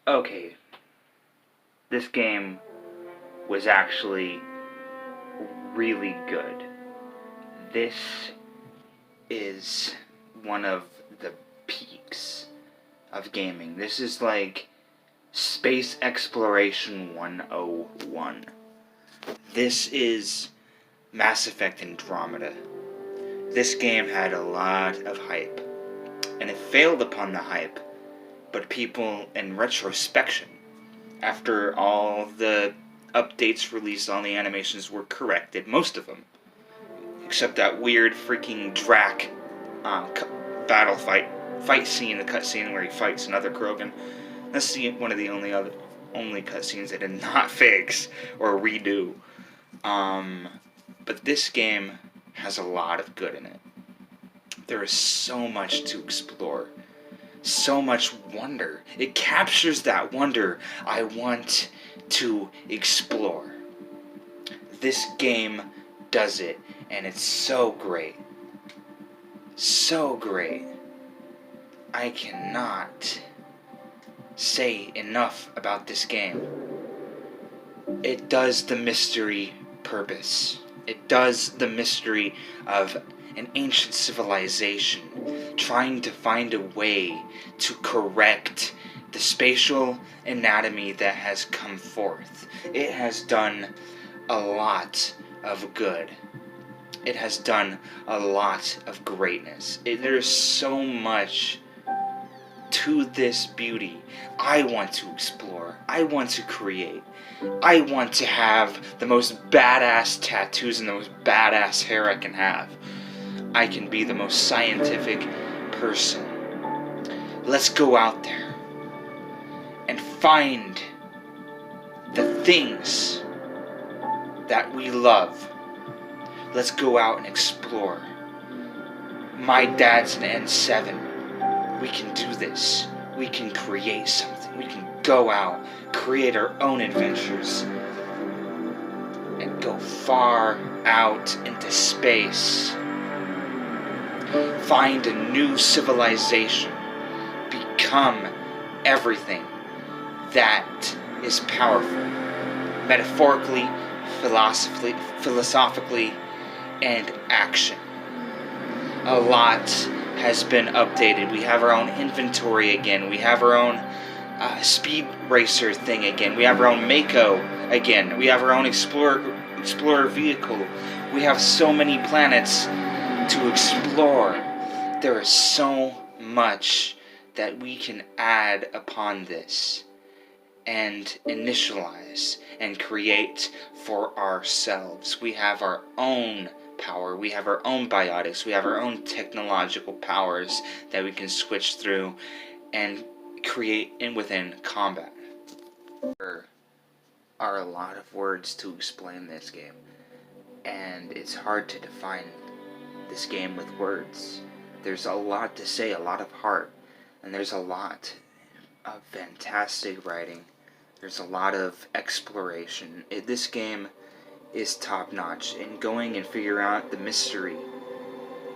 Okay, this game was actually really good. This is one of the peaks of gaming. This is like Space Exploration 101. This is Mass Effect Andromeda. This game had a lot of hype, and it failed upon the hype, but people in retrospection, after all the updates released, all the animations were corrected, most of them, except that weird freaking Drac battle fight scene, the cutscene where he fights another Krogan. That's one of the only cutscenes they did not fix or redo. But this game has a lot of good in it. There is so much to explore, so much wonder. It captures that wonder I want to explore. This game does it, and it's so great. So great. I cannot say enough about this game. It does the mystery purpose. It does the mystery of an ancient civilization trying to find a way to correct the spatial anatomy that has come forth. It has done a lot of good. It has done a lot of greatness. There's so much to this beauty I want to explore. I want to create. I want to have the most badass tattoos and the most badass hair I can have. I can be the most scientific person. Let's go out there and find the things that we love. Let's go out and explore. My dad's an N7. We can do this. We can create something. We can go out, create our own adventures, and go far out into space. Find a new civilization. Become everything that is powerful. Metaphorically, philosophically, and action. A lot has been updated. We have our own inventory again. We have our own speed racer thing again. We have our own Mako again. We have our own explorer vehicle. We have so many planets to explore. There is so much that we can add upon this and initialize and create for ourselves. We have our own power, we have our own biotics, we have our own technological powers that we can switch through and create within combat. There are a lot of words to explain this game, and it's hard to define this game with words. There's a lot to say, a lot of heart, and there's a lot of fantastic writing. There's a lot of exploration. This game is top-notch, and going and figure out the mystery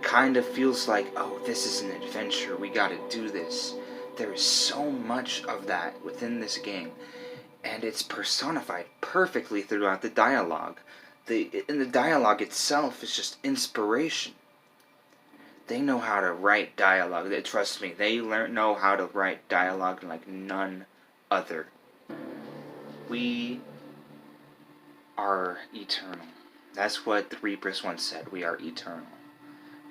kind of feels like, oh, this is an adventure, we gotta do this. There is so much of that within this game, and it's personified perfectly throughout the dialogue. The dialogue itself is just inspiration. They know how to write dialogue. Trust me, they know how to write dialogue like none other. We are eternal. That's what the Reapers once said. We are eternal.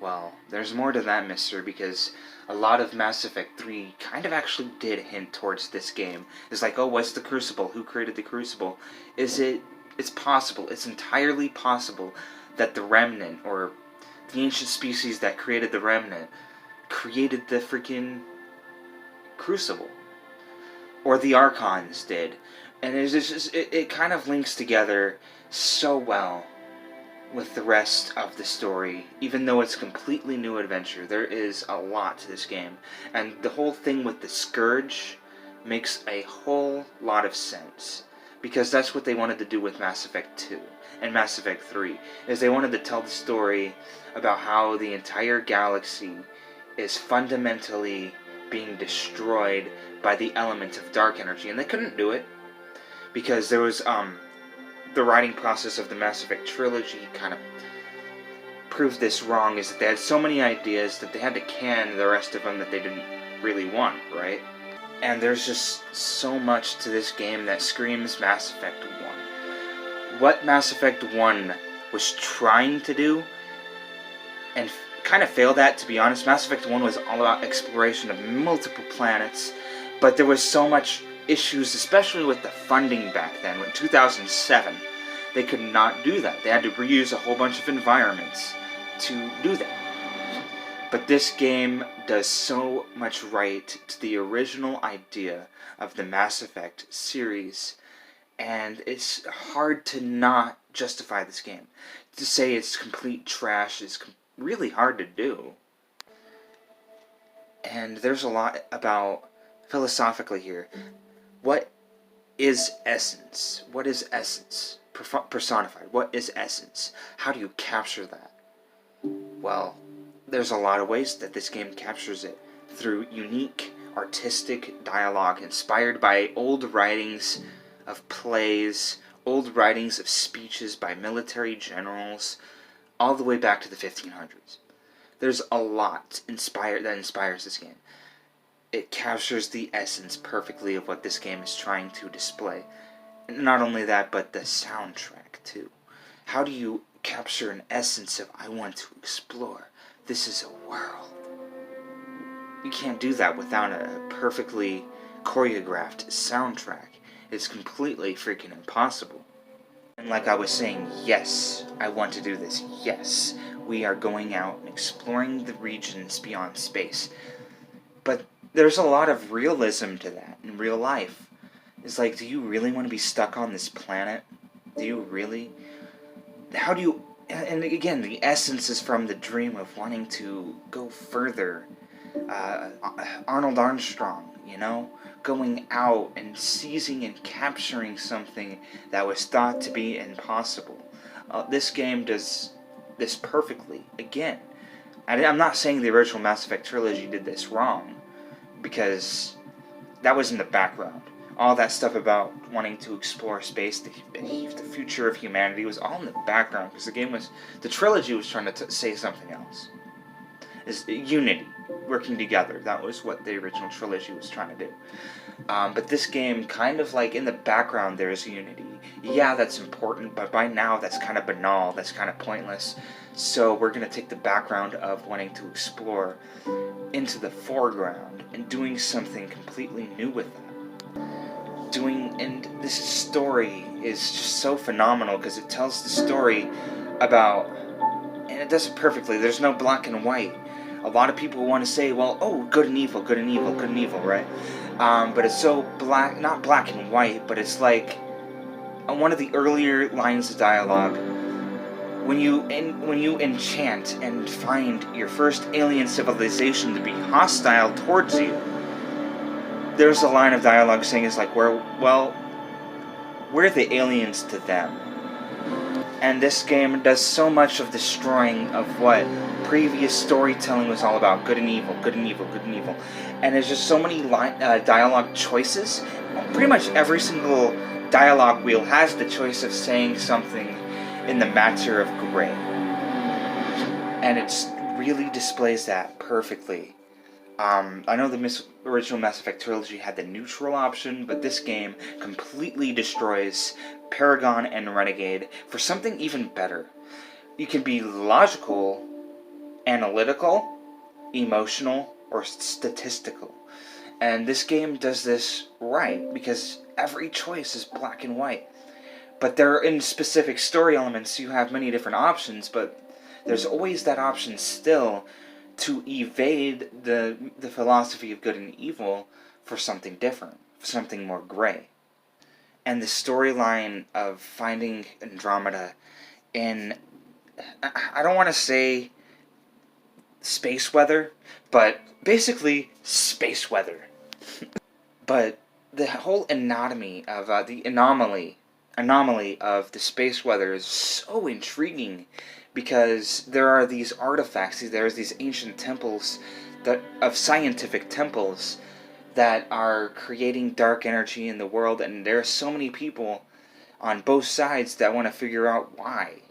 Well, there's more to that mystery, because a lot of Mass Effect 3 kind of actually did hint towards this game. It's like, oh, what's the Crucible? Who created the Crucible? It's possible. It's entirely possible that the Remnant, or the ancient species that created the Remnant, created the freaking Crucible. Or the Archons did. And it kind of links together so well with the rest of the story. Even though it's a completely new adventure, there is a lot to this game. And the whole thing with the Scourge makes a whole lot of sense, because that's what they wanted to do with Mass Effect 2 and Mass Effect 3, is they wanted to tell the story about how the entire galaxy is fundamentally being destroyed by the element of dark energy, and they couldn't do it because there was the writing process of the Mass Effect trilogy kind of proved this wrong, is that they had so many ideas that they had to can the rest of them that they didn't really want, right? And there's just so much to this game that screams Mass Effect 1. What Mass Effect 1 was trying to do, and kind of failed at, to be honest. Mass Effect 1 was all about exploration of multiple planets, but there was so much issues, especially with the funding back then. In 2007, they could not do that. They had to reuse a whole bunch of environments to do that. But this game does so much right to the original idea of the Mass Effect series, and it's hard to not justify this game. To say it's complete trash is really hard to do. And there's a lot about, philosophically here, what is essence? What is essence? Personified. What is essence? How do you capture that? Well, there's a lot of ways that this game captures it. Through unique, artistic dialogue inspired by old writings of plays, old writings of speeches by military generals, all the way back to the 1500s. There's a lot that inspires this game. It captures the essence perfectly of what this game is trying to display. And not only that, but the soundtrack too. How do you capture an essence of, I want to explore? This is a world. You can't do that without a perfectly choreographed soundtrack. It's completely freaking impossible. And like I was saying, yes, I want to do this. Yes, we are going out and exploring the regions beyond space. But there's a lot of realism to that in real life. It's like, do you really want to be stuck on this planet? Do you really? How do you... And again, the essence is from the dream of wanting to go further. Arnold Armstrong, you know? Going out and seizing and capturing something that was thought to be impossible. This game does this perfectly. Again, I'm not saying the original Mass Effect trilogy did this wrong, because that was in the background. All that stuff about wanting to explore space, the future of humanity, was all in the background, because the trilogy was trying to say something else. Is unity, working together. That was what the original trilogy was trying to do. But this game, kind of like in the background, there is unity. Yeah, that's important, but by now that's kind of banal, that's kind of pointless. So we're going to take the background of wanting to explore into the foreground and doing something completely new with that. And this story is just so phenomenal, because it tells the story about, and it does it perfectly. There's no black and white. A lot of people want to say, well, oh, good and evil, good and evil, good and evil, right? But it's so not black and white, but it's like one of the earlier lines of dialogue. When you enchant and find your first alien civilization to be hostile towards you, there's a line of dialogue saying it's like, we're the aliens to them. And this game does so much of destroying of what previous storytelling was all about. Good and evil, good and evil, good and evil. And there's just so many dialogue choices. Pretty much every single dialogue wheel has the choice of saying something in the matter of gray. And it really displays that perfectly. I know the original Mass Effect trilogy had the neutral option, but this game completely destroys Paragon and Renegade for something even better. You can be logical, analytical, emotional, or statistical. And this game does this right, because every choice is black and white. But there are, in specific story elements, you have many different options, but there's always that option still to evade the philosophy of good and evil for something different, for something more gray. And the storyline of finding Andromeda in, I don't want to say space weather, but basically space weather. But the whole anatomy of the anomaly of the space weather is so intriguing, because there are these artifacts, there's these ancient temples of scientific temples that are creating dark energy in the world, and there are so many people on both sides that want to figure out why.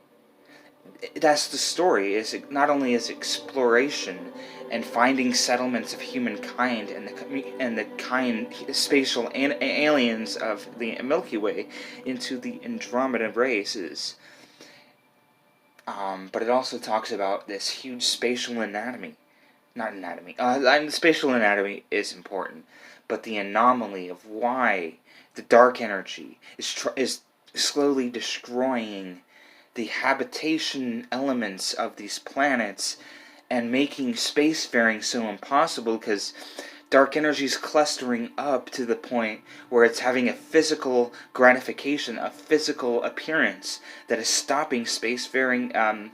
That's the story. Is not only is exploration and finding settlements of humankind and the kind spatial aliens of the Milky Way into the Andromeda races, but it also talks about this huge spatial anatomy. Not anatomy. The spatial anatomy is important, but the anomaly of why the dark energy is slowly destroying the habitation elements of these planets and making spacefaring so impossible, because dark energy is clustering up to the point where it's having a physical gratification, a physical appearance that is stopping spacefaring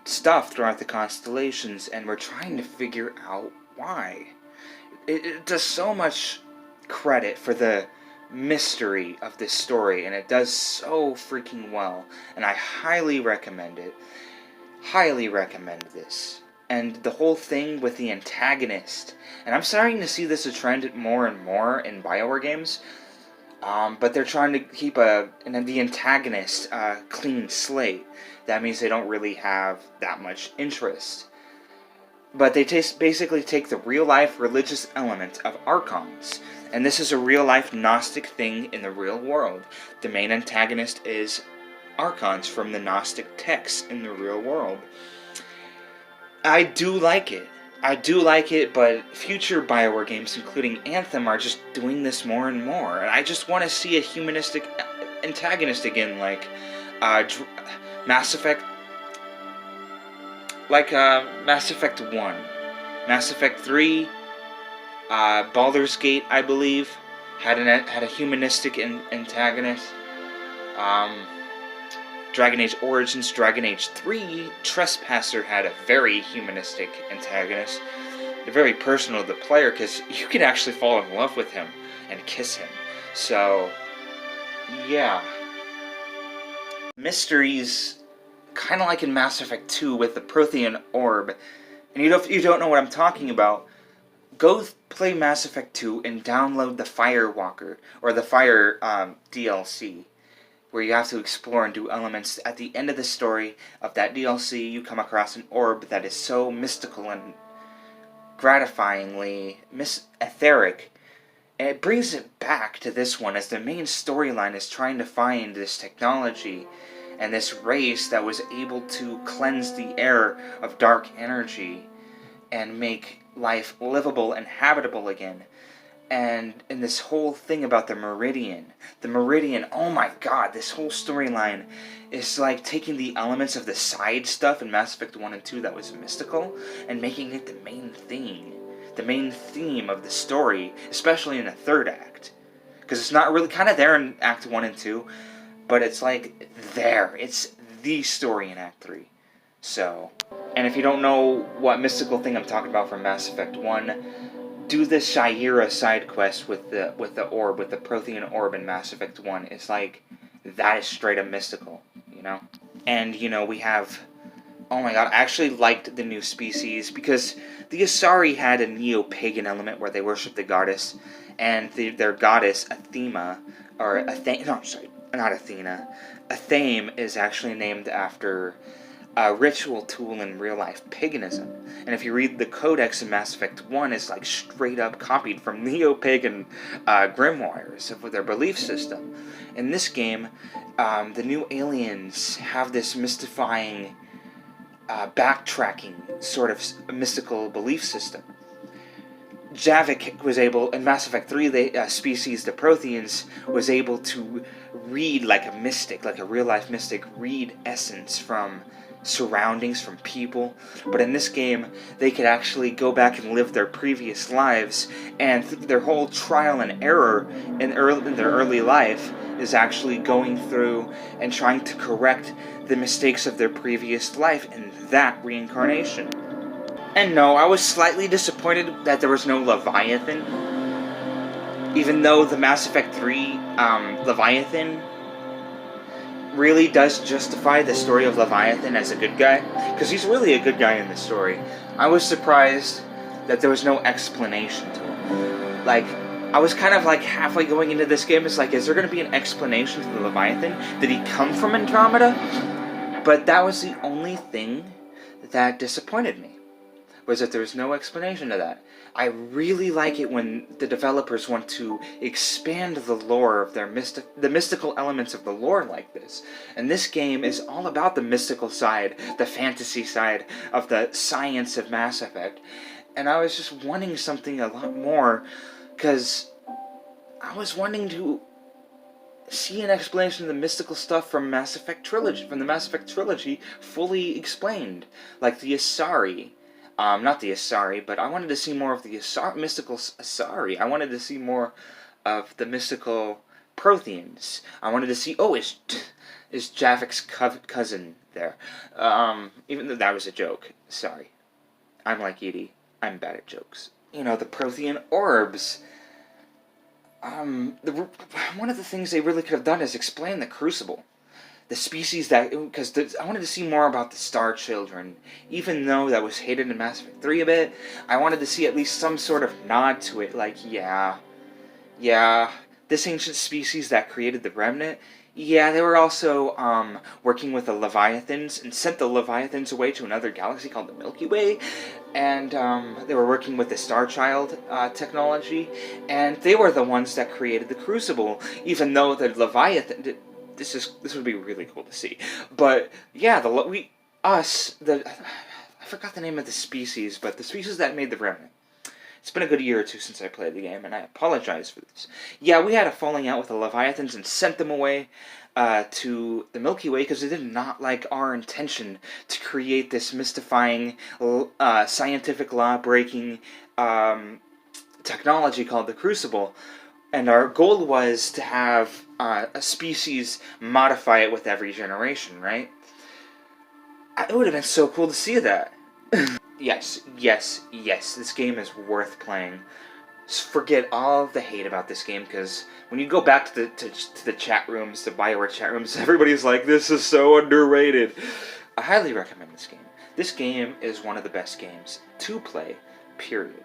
stuff throughout the constellations, and we're trying to figure out why. It does so much credit for the mystery of this story, and it does so freaking well, and I highly recommend it. Highly recommend this. And the whole thing with the antagonist, and I'm starting to see this a trend more and more in BioWare games, but they're trying to keep the antagonist a clean slate. That means they don't really have that much interest. But they basically take the real-life religious element of Archons, and this is a real-life Gnostic thing in the real world. The main antagonist is Archons from the Gnostic texts in the real world. I do like it. But future BioWare games, including Anthem, are just doing this more and more. And I just want to see a humanistic antagonist again, like Mass Effect. Like Mass Effect 1. Mass Effect 3, Baldur's Gate, I believe, had a humanistic antagonist. Dragon Age Origins, Dragon Age 3, Trespasser had a very humanistic antagonist. They're very personal to the player, because you can actually fall in love with him and kiss him. So, yeah. Mysteries, kind of like in Mass Effect 2 with the Prothean Orb. And you don't know what I'm talking about, go play Mass Effect 2 and download the Firewalker, or the Fire DLC, where you have to explore and do elements. At the end of the story of that DLC, you come across an orb that is so mystical and gratifyingly etheric, and it brings it back to this one, as the main storyline is trying to find this technology and this race that was able to cleanse the air of dark energy and make life livable and habitable again. And in this whole thing about the Meridian, oh my god, this whole storyline is like taking the elements of the side stuff in Mass Effect 1 and 2 that was mystical, and making it the main theme of the story, especially in the third act. Because it's not really kind of there in Act 1 and 2, but it's like there. It's the story in Act 3. So, and if you don't know what mystical thing I'm talking about from Mass Effect 1, do the Shira side quest with the orb, with the Prothean orb in Mass Effect 1. It's like, that is straight up mystical, you know? And, we have, oh my god, I actually liked the new species, because the Asari had a neo-pagan element where they worship the goddess, and their goddess, Athena, or not Athena. Athame is actually named after a ritual tool in real-life paganism. And if you read the Codex in Mass Effect 1, it's like straight up copied from neo-pagan grimoires of their belief system. In this game, the new aliens have this mystifying, backtracking sort of mystical belief system. Javik was able, in Mass Effect 3, the species, the Protheans, was able to read like a mystic, like a real-life mystic, read essence from surroundings, from people. But in this game, they could actually go back and live their previous lives, and their whole trial and error in their early life is actually going through and trying to correct the mistakes of their previous life in that reincarnation. And no, I was slightly disappointed that there was no Leviathan, even though the Mass Effect 3 Leviathan really does justify the story of Leviathan as a good guy, because he's really a good guy in this story. I was surprised that there was no explanation to it. Like, I was kind of like halfway going into this game, it's like, is there going to be an explanation to the Leviathan? Did he come from Andromeda? But that was the only thing that disappointed me, was that there was no explanation to that. I really like it when the developers want to expand the lore of the mystical elements of the lore like this. And this game is all about the mystical side, the fantasy side of the science of Mass Effect. And I was just wanting something a lot more, because I was wanting to see an explanation of the mystical stuff from the Mass Effect trilogy fully explained. Like the Asari. Not the Asari, but I wanted to see more of the mystical Asari. I wanted to see more of the mystical Protheans. I wanted to see, is Javik's cousin there? Even though that was a joke. Sorry. I'm like Edie. I'm bad at jokes. You know, the Prothean orbs. One of the things they really could have done is explain the Crucible. The species that, because I wanted to see more about the Star Children. Even though that was hated in Mass Effect 3 a bit, I wanted to see at least some sort of nod to it. Like, yeah, this ancient species that created the Remnant, yeah, they were also working with the Leviathans, and sent the Leviathans away to another galaxy called the Milky Way, and they were working with the Star Child technology, and they were the ones that created the Crucible, even though the Leviathan... This would be really cool to see. But, yeah, I forgot the name of the species, but the species that made the Remnant. It's been a good year or two since I played the game, and I apologize for this. Yeah, we had a falling out with the Leviathans and sent them away to the Milky Way because they did not like our intention to create this mystifying, scientific law-breaking technology called the Crucible. And our goal was to have a species modify it with every generation, right? It would have been so cool to see that. Yes, this game is worth playing. Just forget all of the hate about this game, because when you go back to the chat rooms, the BioWare chat rooms, everybody's like, this is so underrated. I highly recommend this game. This game is one of the best games to play, period.